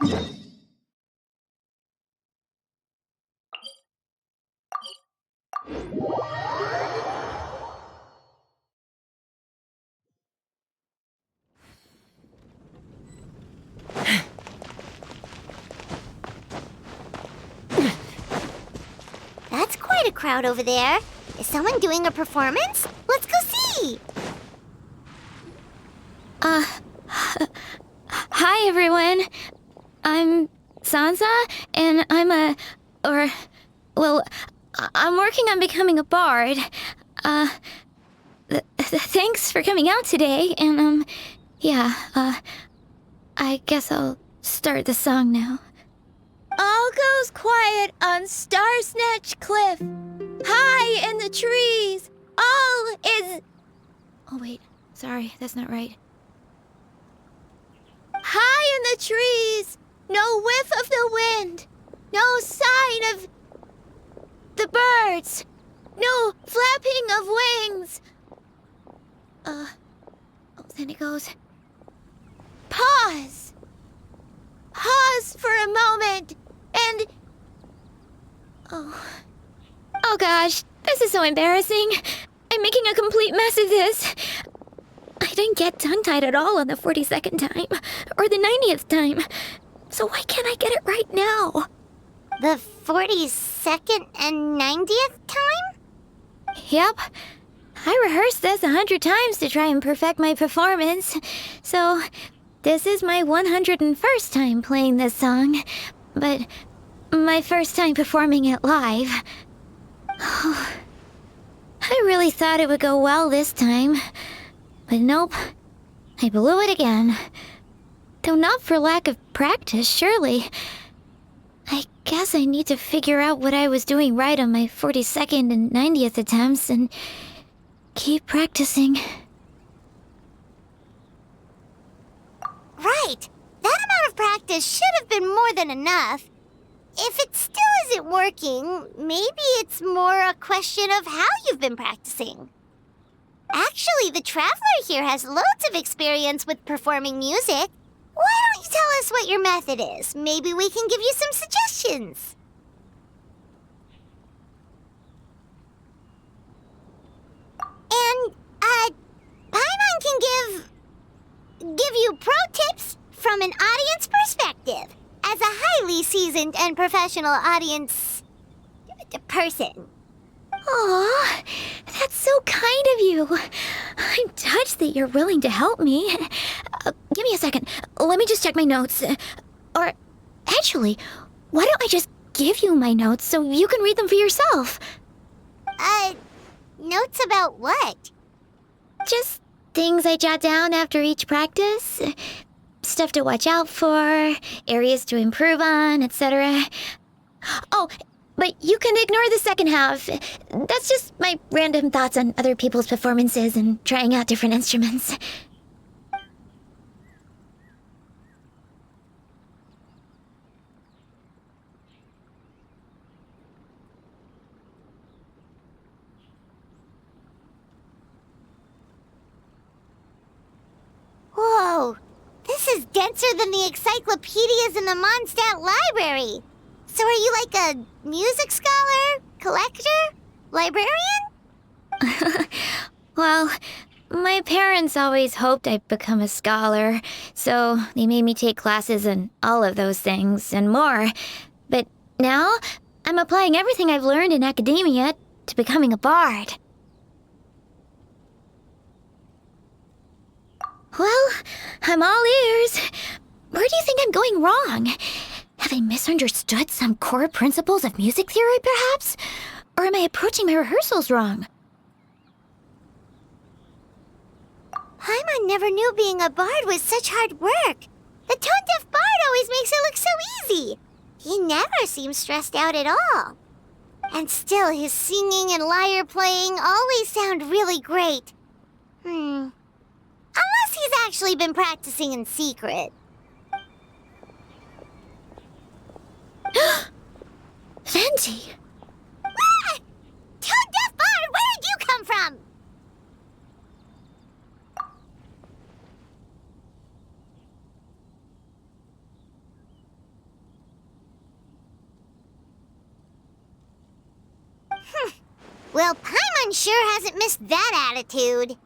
That's quite a crowd over there. Is someone doing a performance? Let's go see! Hi everyone. I'm Sansa, and I'm working on becoming a bard. Thanks for coming out today, and, I guess I'll start the song now. All goes quiet on Star Snatch Cliff. High in the trees, all is... Oh wait, sorry, that's not right. High in the trees, no whiff of the wind, no sign of the birds, no flapping of wings. Then it goes. Pause. Pause for a moment, and... Oh gosh, this is so embarrassing. I'm making a complete mess of this. I didn't get tongue-tied at all on the 42nd time, or the 90th time. So why can't I get it right now? The 42nd and 90th time? Yep. I rehearsed this 100 times to try and perfect my performance. So, this is my 101st time playing this song. But my first time performing it live. I really thought it would go well this time. But nope. I blew it again. Though not for lack of practice, surely. I guess I need to figure out what I was doing right on my 42nd and 90th attempts and keep practicing. Right. That amount of practice should have been more than enough. If it still isn't working, maybe it's more a question of how you've been practicing. Actually, the Traveler here has loads of experience with performing music. Why don't you tell us what your method is? Maybe we can give you some suggestions. And, Paimon can give you pro tips from an audience perspective, as a highly seasoned and professional audience person. Aw, that's so kind of you. I'm touched that you're willing to help me. Give me a second. Let me just check my notes. Or, actually, why don't I just give you my notes so you can read them for yourself? Notes about what? Just things I jot down after each practice. Stuff to watch out for, areas to improve on, etc. Oh, but you can ignore the second half. That's just my random thoughts on other people's performances and trying out different instruments. Whoa, this is denser than the encyclopedias in the Mondstadt library. So are you like a music scholar, collector, librarian? Well, my parents always hoped I'd become a scholar, so they made me take classes in all of those things and more. But now, I'm applying everything I've learned in academia to becoming a bard. Well, I'm all ears. Where do you think I'm going wrong? Have I misunderstood some core principles of music theory, perhaps? Or am I approaching my rehearsals wrong? Paimon never knew being a bard was such hard work. The tone-deaf bard always makes it look so easy. He never seems stressed out at all. And still, his singing and lyre playing always sound really great. Unless he's actually been practicing in secret. Venti! Ah! Tone-deaf bard, where did you come from? Well, Paimon sure hasn't missed that attitude.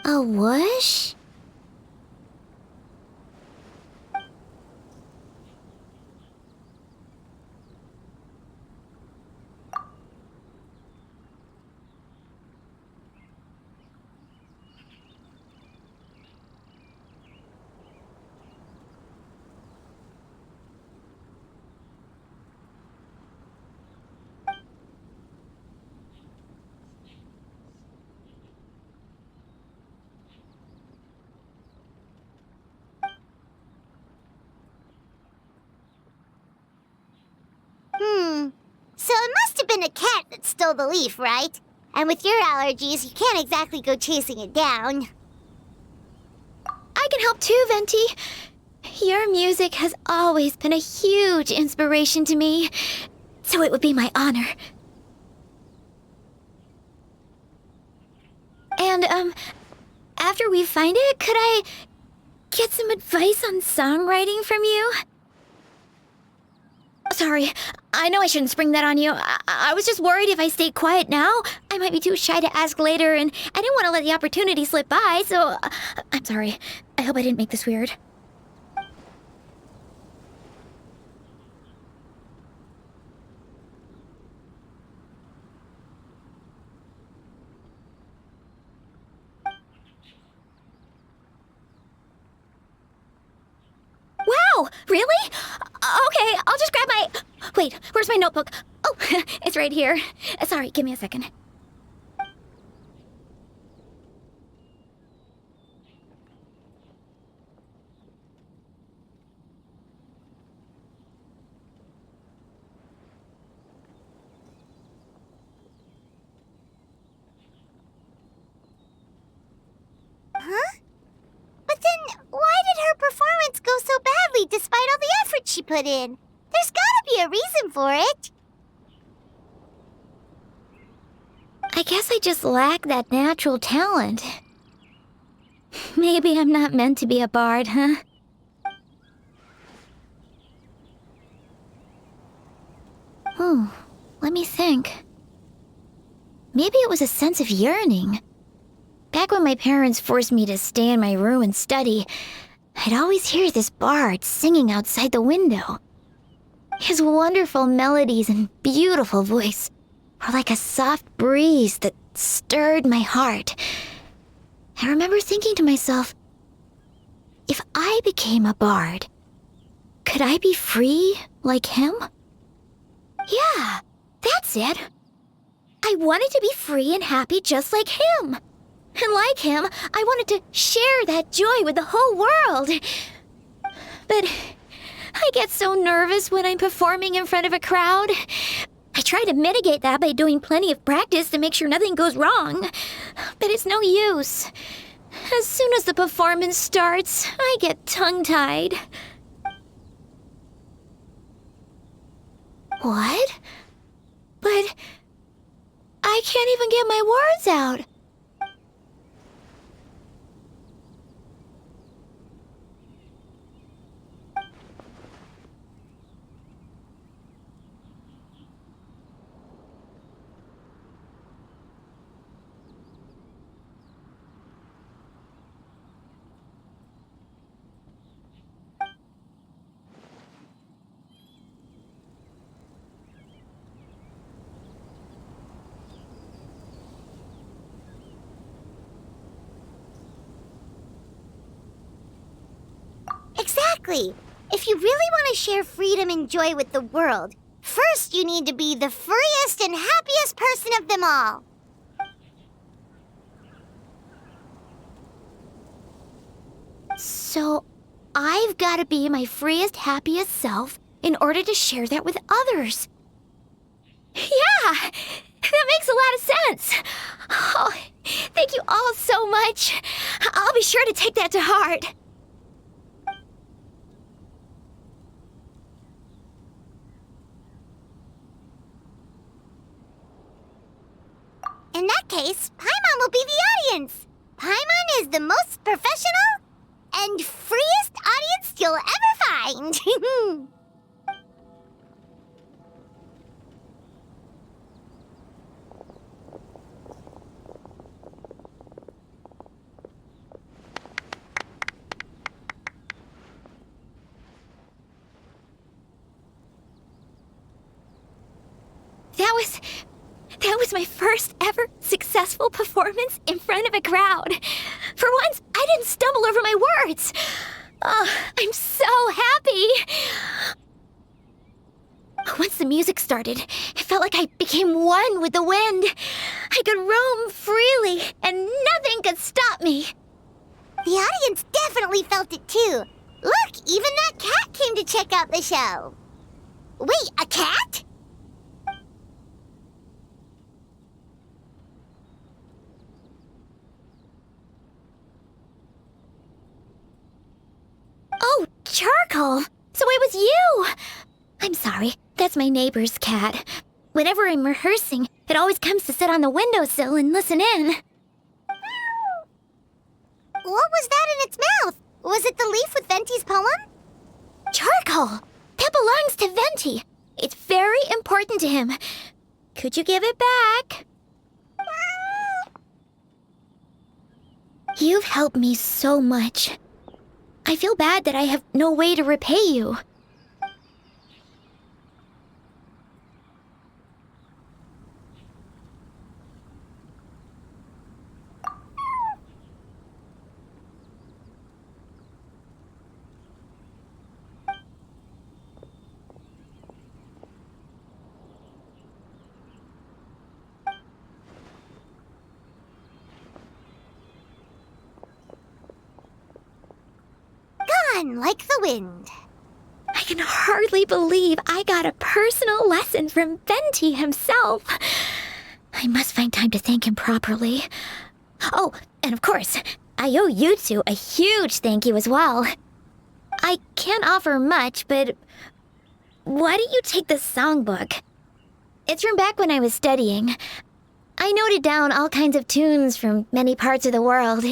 A whoosh? So it must have been a cat that stole the leaf, right? And with your allergies, you can't exactly go chasing it down. I can help too, Venti. Your music has always been a huge inspiration to me, so it would be my honor. And, after we find it, could I get some advice on songwriting from you? Sorry, I know I shouldn't spring that on you. I was just worried if I stayed quiet now, I might be too shy to ask later, and I didn't want to let the opportunity slip by, so I'm sorry. I hope I didn't make this weird. Wow, really? Okay, I'll just grab my... Wait, where's my notebook? Oh, it's right here. Sorry, give me a second. Huh? But then, why did her performance go so badly despite all the effort she put in? There's gotta be a reason for it. I guess I just lack that natural talent. Maybe I'm not meant to be a bard, huh? Oh, let me think. Maybe it was a sense of yearning. Back when my parents forced me to stay in my room and study, I'd always hear this bard singing outside the window. His wonderful melodies and beautiful voice were like a soft breeze that stirred my heart. I remember thinking to myself, if I became a bard, could I be free like him? Yeah, that's it. I wanted to be free and happy just like him. And like him, I wanted to share that joy with the whole world. But I get so nervous when I'm performing in front of a crowd. I try to mitigate that by doing plenty of practice to make sure nothing goes wrong. But it's no use. As soon as the performance starts, I get tongue-tied. What? But I can't even get my words out. Exactly. If you really want to share freedom and joy with the world, first you need to be the freest and happiest person of them all. So, I've got to be my freest, happiest self in order to share that with others. Yeah! That makes a lot of sense! Oh, thank you all so much. I'll be sure to take that to heart. that case, Paimon will be the audience. Paimon is the most professional and freest audience you'll ever find. That was my first ever successful performance in front of a crowd. For once, I didn't stumble over my words. Oh, I'm so happy. Once the music started, it felt like I became one with the wind. I could roam freely, and nothing could stop me. The audience definitely felt it too. Look, even that cat came to check out the show. Wait, a cat? Oh, Charcoal! So it was you! I'm sorry, that's my neighbor's cat. Whenever I'm rehearsing, it always comes to sit on the windowsill and listen in. What was that in its mouth? Was it the leaf with Venti's poem? Charcoal! That belongs to Venti. It's very important to him. Could you give it back? You've helped me so much. I feel bad that I have no way to repay you. Gone like the wind. I can hardly believe I got a personal lesson from Venti himself. I must find time to thank him properly. Oh, and of course, I owe you two a huge thank you as well. I can't offer much, but why don't you take this songbook? It's from back when I was studying. I noted down all kinds of tunes from many parts of the world.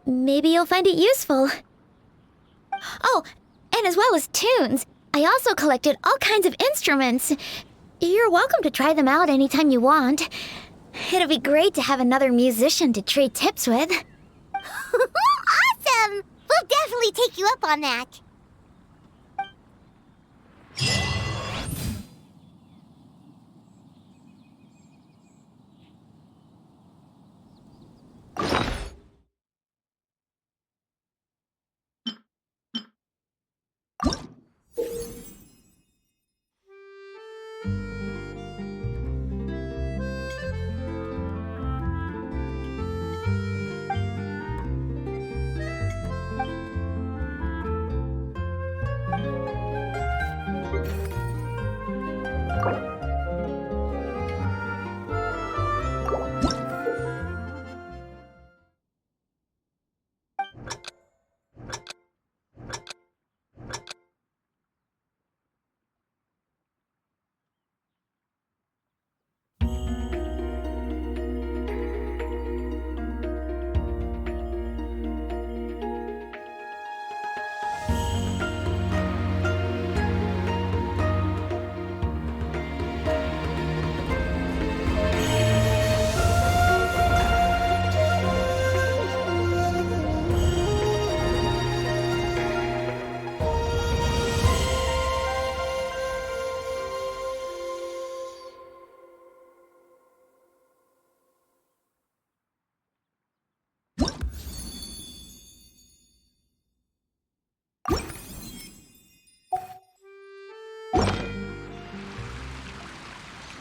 Maybe you'll find it useful. Oh, and as well as tunes, I also collected all kinds of instruments. You're welcome to try them out anytime you want. It'll be great to have another musician to trade tips with. Awesome! We'll definitely take you up on that.